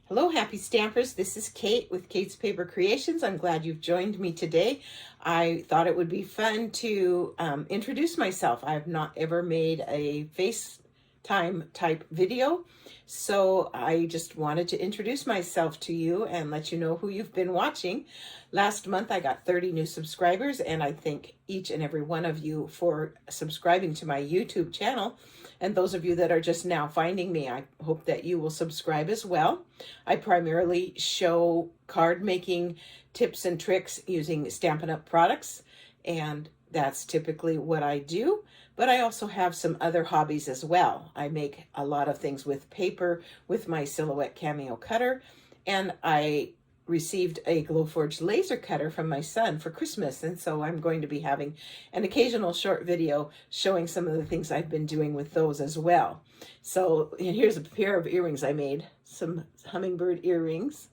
Hello, happy stampers. This is Kate with Kate's Paper Creations. I'm glad you've joined me today. I thought it would be fun to introduce myself. I have not ever made a FaceTime type video, so I just wanted to introduce myself to you and let you know who you've been watching. Last month I got 30 new subscribers, and I thank each and every one of you for subscribing to my YouTube channel. And those of you that are just now finding me, I hope that you will subscribe as well. I primarily show card making tips and tricks using Stampin' Up! Products, and that's typically what I do. But I also have some other hobbies as well. I make a lot of things with paper with my Silhouette Cameo cutter, and I received a Glowforge laser cutter from my son for Christmas, and so I'm going to be having an occasional short video showing some of the things I've been doing with those as well. So here's a pair of earrings I made, some hummingbird earrings,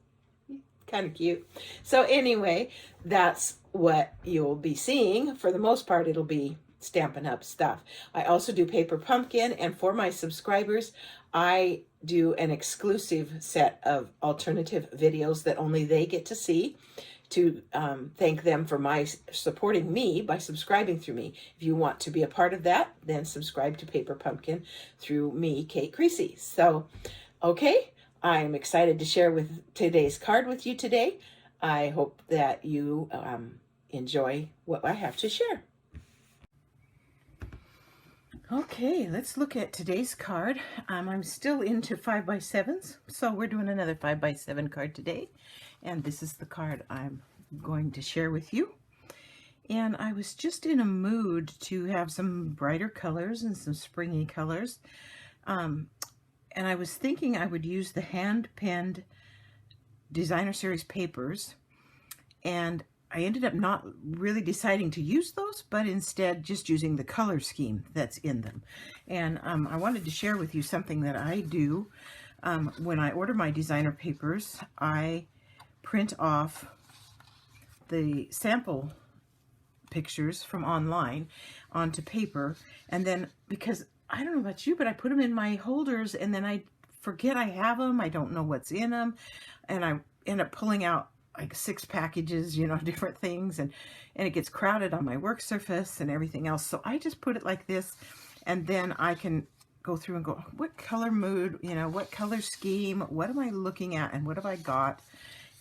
kind of cute. So anyway, that's what you'll be seeing. For the most part, it'll be Stampin' Up! Stuff. I also do Paper Pumpkin, and for my subscribers, I do an exclusive set of alternative videos that only they get to see, to thank them for supporting me by subscribing through me. If you want to be a part of that, then subscribe to Paper Pumpkin through me, Kate Creasy. So, okay, I'm excited to share with today's card with you today. I hope that you enjoy what I have to share. Okay, let's look at today's card. I'm still into 5x7s, so we're doing another 5x7 card today. And this is the card I'm going to share with you. And I was just in a mood to have some brighter colors and some springy colors. And I was thinking I would use the hand-penned Designer Series papers, and I ended up not really deciding to use those, but instead just using the color scheme that's in them. And I wanted to share with you something that I do. When I order my designer papers, I print off the sample pictures from online onto paper, and then, because I don't know about you, but I put them in my holders and then I forget I have them. I don't know what's in them, and I end up pulling out like 6 packages, you know, different things, and it gets crowded on my work surface and everything else. So I just put it like this, and then I can go through and go, what color mood, you know, what color scheme, what am I looking at, and what have I got?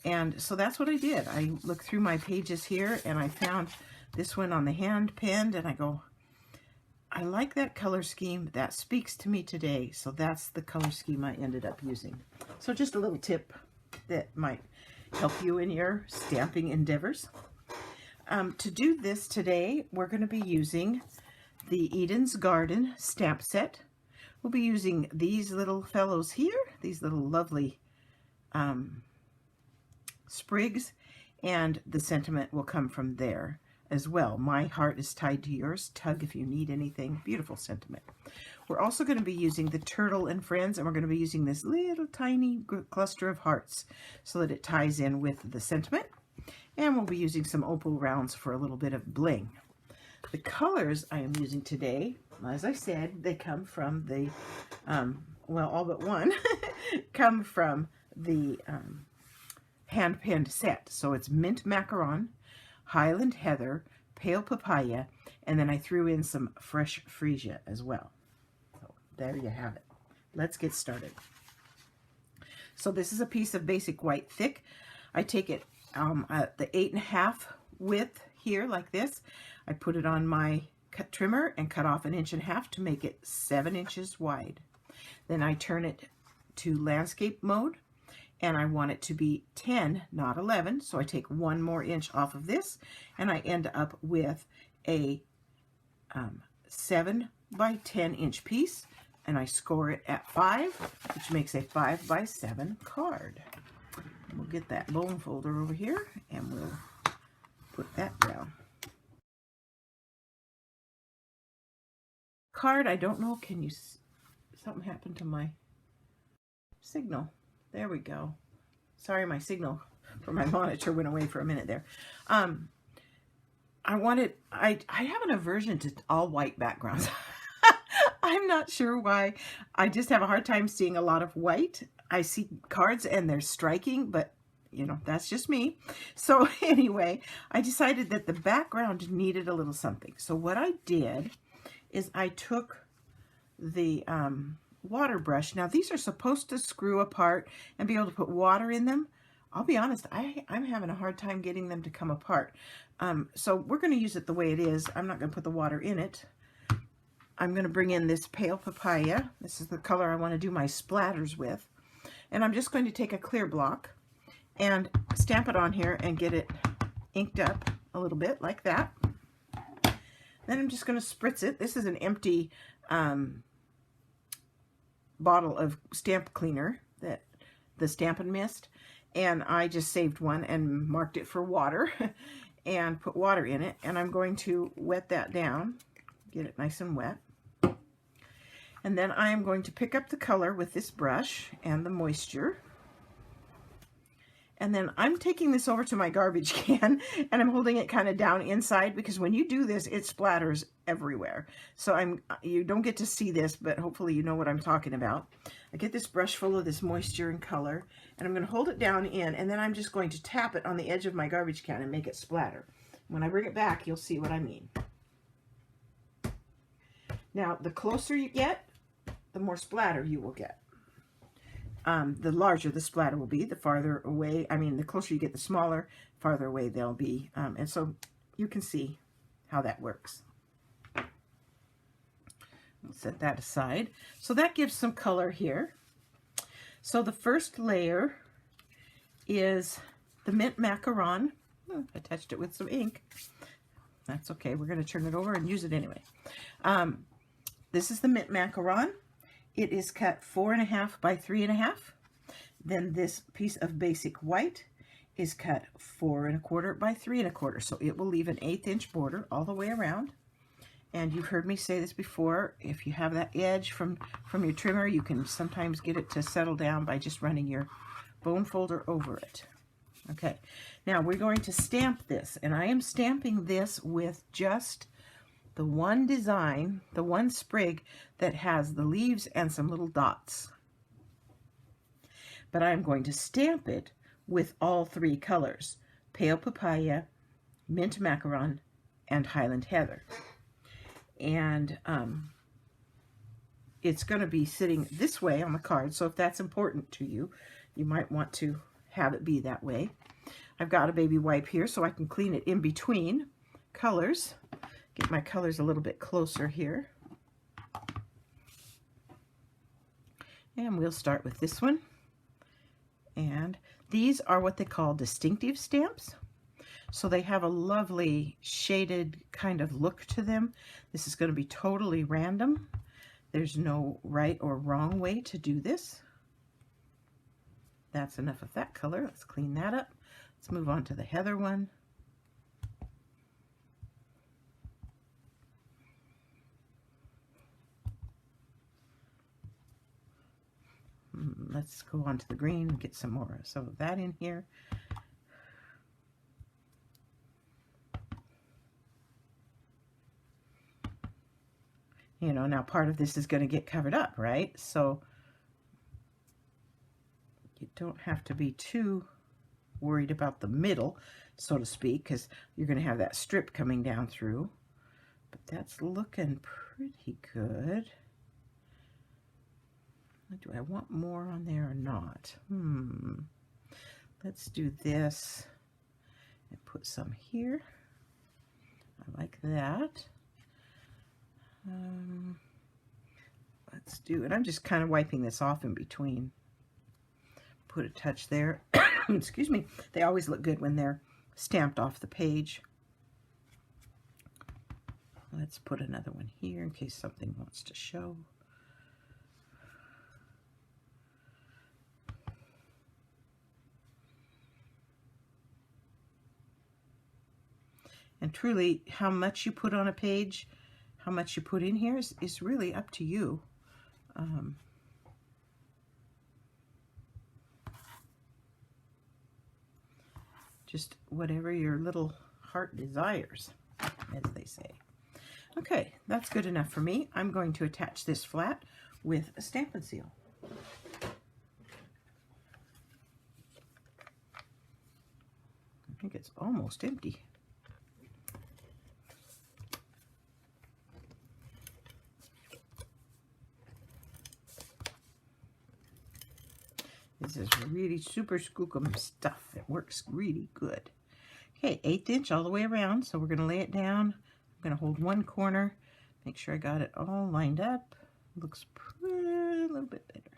And so that's what I did. I looked through my pages here, and I found this one on the hand penned, and I go, I like that color scheme. That speaks to me today. So that's the color scheme I ended up using. So just a little tip that might help you in your stamping endeavors. To do this today, we're going to be using the Eden's Garden stamp set. We'll be using these little fellows here, these little lovely sprigs, and the sentiment will come from there as well. My heart is tied to yours. Tug if you need anything. Beautiful sentiment. We're also going to be using the Turtle and Friends, and we're going to be using this little tiny cluster of hearts so that it ties in with the sentiment. And we'll be using some opal rounds for a little bit of bling. The colors I am using today, as I said, they come from the, well, all but one, come from the hand-penned set. So it's Mint Macaron, Highland Heather, Pale Papaya, and then I threw in some fresh freesia as well. So there you have it. Let's get started. So this is a piece of basic white thick. I take it at the 8.5 width here, like this. I put it on my cut trimmer and cut off 1.5 inches to make it 7 inches wide. Then I turn it to landscape mode, and I want it to be 10, not 11. So I take 1 more inch off of this, and I end up with a 7 by 10 inch piece, and I score it at 5, which makes a 5x7 card. We'll get that bone folder over here, and we'll put that down. Card, I don't know, can you, something happened to my signal. There we go. Sorry, my signal for my monitor went away for a minute there. I have an aversion to all white backgrounds. I'm not sure why. I just have a hard time seeing a lot of white I see cards and they're striking, but you know, that's just me. So anyway, I decided that the background needed a little something. So what I did is I took the water brush. Now these are supposed to screw apart and be able to put water in them. I'll be honest, I'm having a hard time getting them to come apart. So we're going to use it the way it is. I'm not going to put the water in it. I'm going to bring in this pale papaya. This is the color I want to do my splatters with. And I'm just going to take a clear block and stamp it on here and get it inked up a little bit like that. Then I'm just going to spritz it. This is an empty bottle of stamp cleaner, that the Stampin' Mist, and I just saved one and marked it for water and put water in it, and I'm going to wet that down, get it nice and wet. And then I am going to pick up the color with this brush and the moisture. And then I'm taking this over to my garbage can and I'm holding it kind of down inside, because when you do this, it splatters everywhere. So you don't get to see this, but hopefully you know what I'm talking about. I get this brush full of this moisture and color, and I'm going to hold it down in, and then I'm just going to tap it on the edge of my garbage can and make it splatter. When I bring it back, you'll see what I mean. Now, the closer you get, the more splatter you will get. The larger the splatter will be, the farther away, the closer you get, the smaller, farther away they'll be. And so you can see how that works. We'll set that aside. So that gives some color here. So the first layer is the mint macaron. I touched it with some ink. That's okay. We're going to turn it over and use it anyway. This is the mint macaron. It is cut 4.5 by 3.5. Then this piece of basic white is cut 4.25 by 3.25. So it will leave an 1/8 inch border all the way around. And you've heard me say this before, if you have that edge from your trimmer, you can sometimes get it to settle down by just running your bone folder over it. Okay, now we're going to stamp this, and I am stamping this with just the one design, the one sprig that has the leaves and some little dots. But I'm going to stamp it with all three colors: pale papaya, mint macaron, and Highland heather. And it's going to be sitting this way on the card, so if that's important to you, you might want to have it be that way. I've got a baby wipe here so I can clean it in between colors. Get my colors a little bit closer here. And we'll start with this one. And these are what they call distinctive stamps. So they have a lovely shaded kind of look to them. This is going to be totally random. There's no right or wrong way to do this. That's enough of that color. Let's clean that up. Let's move on to the heather one. Let's go on to the green and get some of that in here. You know, now part of this is going to get covered up, right? So you don't have to be too worried about the middle, so to speak, because you're going to have that strip coming down through. But that's looking pretty good. Do I want more on there or not? Let's do this and put some here. I like that. Let's do it. I'm just kind of wiping this off in between. Put a touch there. Excuse me. They always look good when they're stamped off the page. Let's put another one here in case something wants to show. And truly, how much you put on a page, how much you put in here is really up to you. Just whatever your little heart desires, as they say. Okay, that's good enough for me. I'm going to attach this flat with a Stampin' Seal. think it's almost empty. This is really super skookum stuff. It works really good. Okay, 1/8 inch all the way around. So we're going to lay it down. I'm going to hold one corner, make sure I got it all lined up. Looks a little bit better.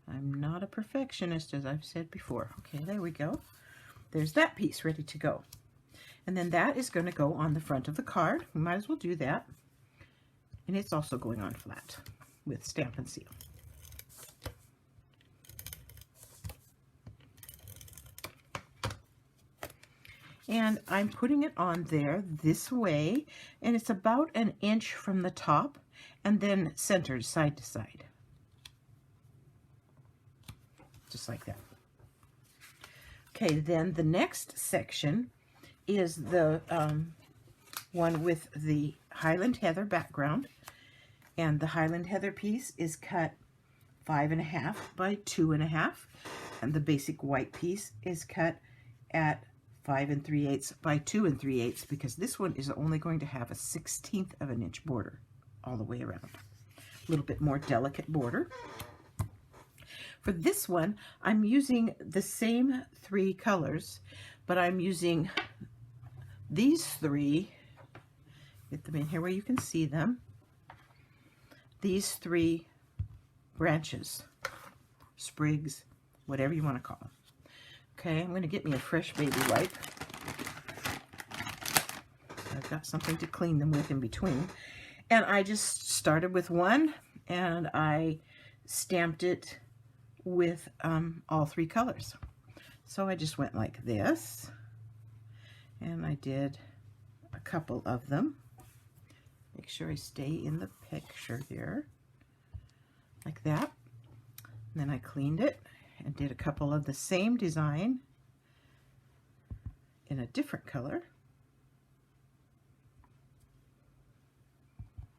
I'm not a perfectionist, as I've said before. Okay, there we go. There's that piece ready to go. And then that is going to go on the front of the card. We might as well do that. And it's also going on flat with Stampin' Seal. And I'm putting it on there this way, and it's about 1 inch from the top and then centered side to side. Just like that. Okay, then the next section is the one with the Highland Heather background, and the Highland Heather piece is cut 5.5 by 2.5, and the basic white piece is cut at 5 3/8 by 2 3/8, because this one is only going to have a 1/16 of an inch border all the way around. A little bit more delicate border. For this one, I'm using the same 3 colors, but I'm using these 3, get them in here where you can see them, these 3 branches, sprigs, whatever you want to call them. Okay, I'm going to get me a fresh baby wipe. I've got something to clean them with in between. And I just started with one, and I stamped it with all 3 colors. So I just went like this, and I did a couple of them. Make sure I stay in the picture here, like that. And then I cleaned it and did a couple of the same design in a different color.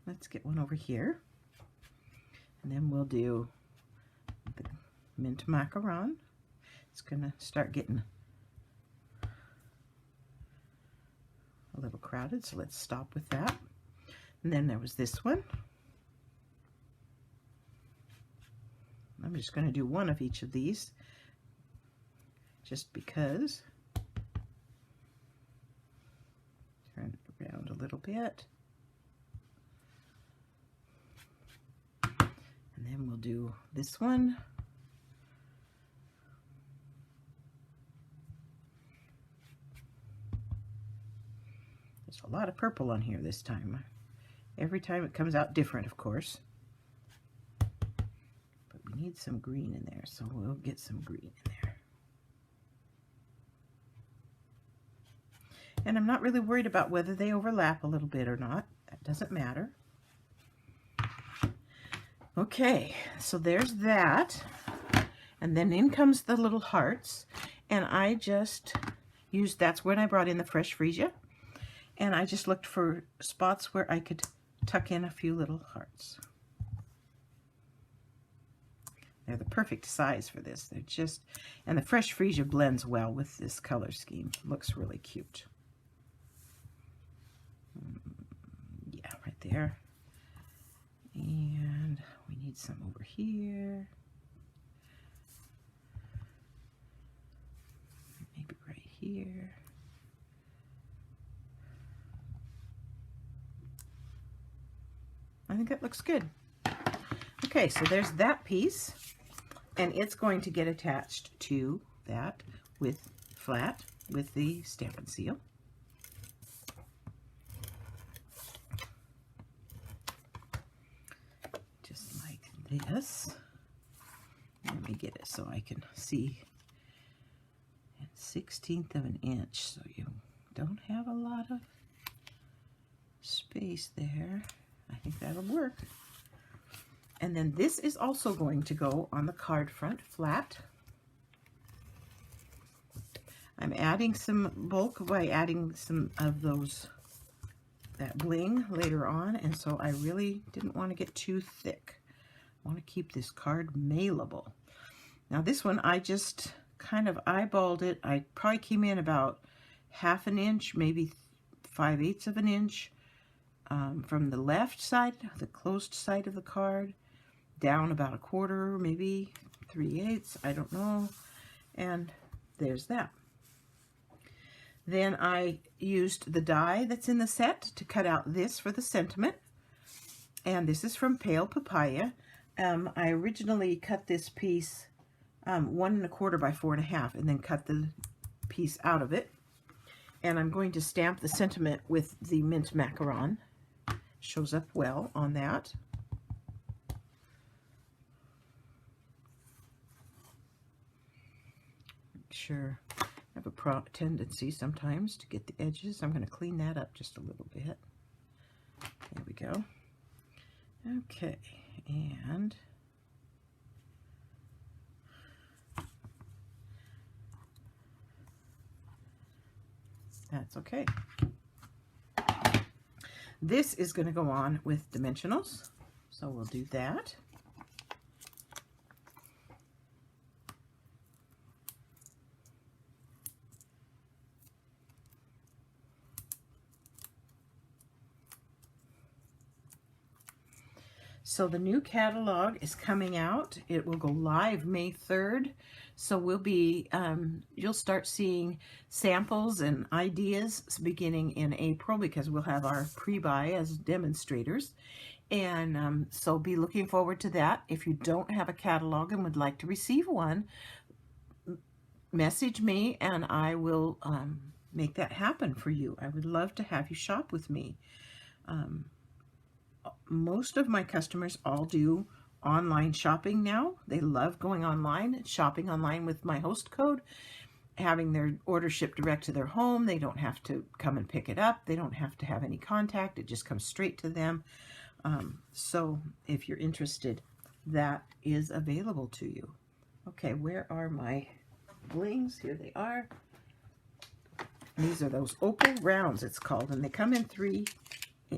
Let's get one over here, and then we'll do the mint macaron. It's gonna start getting a little crowded, so let's stop with that. And then there was this one. I'm just going to do one of each of these, just because. Turn it around a little bit. And then we'll do this one. There's a lot of purple on here this time. Every time it comes out different, of course. We need some green in there, so we'll get some green in there. And I'm not really worried about whether they overlap a little bit or not. That doesn't matter. Okay, so there's that. And then in comes the little hearts. And I just used, that's when I brought in the fresh freesia. And I just looked for spots where I could tuck in a few little hearts. They're the perfect size for this. They're just, and the fresh freesia blends well with this color scheme. Looks really cute. Yeah, right there. And we need some over here. Maybe right here. I think that looks good. Okay, so there's that piece, and it's going to get attached to that with flat with the Stampin' Seal. Just like this. Let me get it so I can see. It's 1/16 of an inch, so you don't have a lot of space there. I think that'll work. And then this is also going to go on the card front flat. I'm adding some bulk by adding some of that bling later on, and so I really didn't want to get too thick. I want to keep this card mailable. Now this one I just kind of eyeballed it. I probably came in about 1/2 inch, maybe 5/8 of an inch from the left side, the closed side of the card, down about 1/4, maybe 3/8, I don't know. And there's that. Then I used the die that's in the set to cut out this for the sentiment. And this is from Pale Papaya. I originally cut this piece 1 1/4 by 4 1/2 and then cut the piece out of it. And I'm going to stamp the sentiment with the mint macaron. Shows up well on that. Sure, I have a tendency sometimes to get the edges. I'm going to clean that up just a little bit. There we go. Okay, and that's okay. This is going to go on with dimensionals, so we'll do that. So the new catalog is coming out. It will go live May 3rd. So we'll be, you'll start seeing samples and ideas beginning in April, because we'll have our pre-buy as demonstrators. And so be looking forward to that. If you don't have a catalog and would like to receive one, message me and I will make that happen for you. I would love to have you shop with me. Most of my customers all do online shopping now. They love going online and shopping online with my host code, having their order shipped direct to their home. They don't have to come and pick it up. They don't have to have any contact. It just comes straight to them. So if you're interested, that is available to you. Okay, where are my blings? Here they are. These are those opal rounds, it's called, and they come in 3.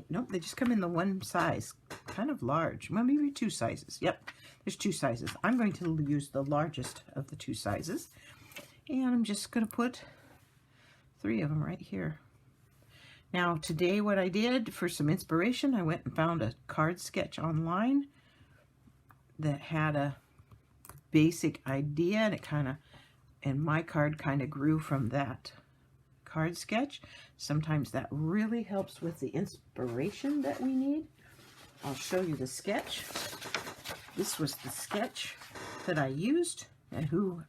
Nope, they just come in the one size, kind of large. Well, maybe 2 sizes. Yep, there's 2 sizes. I'm going to use the largest of the 2 sizes. And I'm just going to put 3 of them right here. Now, today what I did for some inspiration, I went and found a card sketch online that had a basic idea, and my card kind of grew from that card sketch. Sometimes that really helps with the inspiration that we need. I'll show you the sketch. This was the sketch that I used and who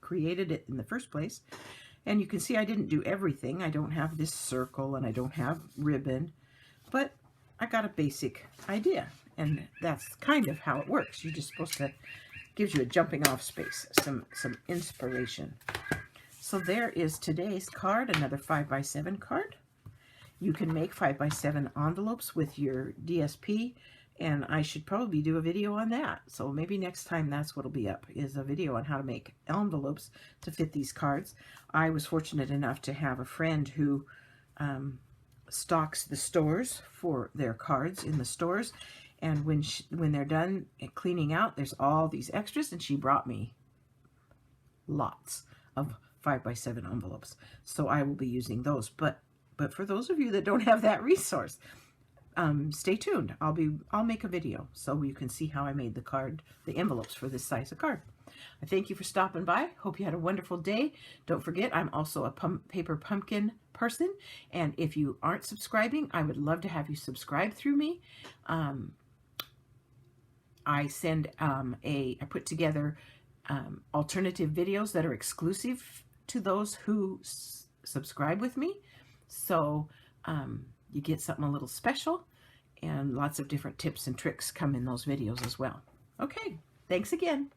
created it in the first place. And you can see I didn't do everything. I don't have this circle and I don't have ribbon, but I got a basic idea, and that's kind of how it works. You're just supposed to, gives you a jumping off space, some inspiration. So there is today's card, another 5x7 card. You can make 5x7 envelopes with your DSP, and I should probably do a video on that. So maybe next time that's what'll be up, is a video on how to make envelopes to fit these cards. I was fortunate enough to have a friend who stocks the stores for their cards in the stores, and when they're done cleaning out, there's all these extras, and she brought me lots of 5x7 envelopes. So I will be using those. But for those of you that don't have that resource, stay tuned. I'll make a video so you can see how I made the envelopes for this size of card. I thank you for stopping by. Hope you had a wonderful day. Don't forget, I'm also a paper pumpkin person, and if you aren't subscribing, I would love to have you subscribe through me. I send I put together alternative videos that are exclusive to those who subscribe with me. So you get something a little special, and lots of different tips and tricks come in those videos as well. Okay, thanks again.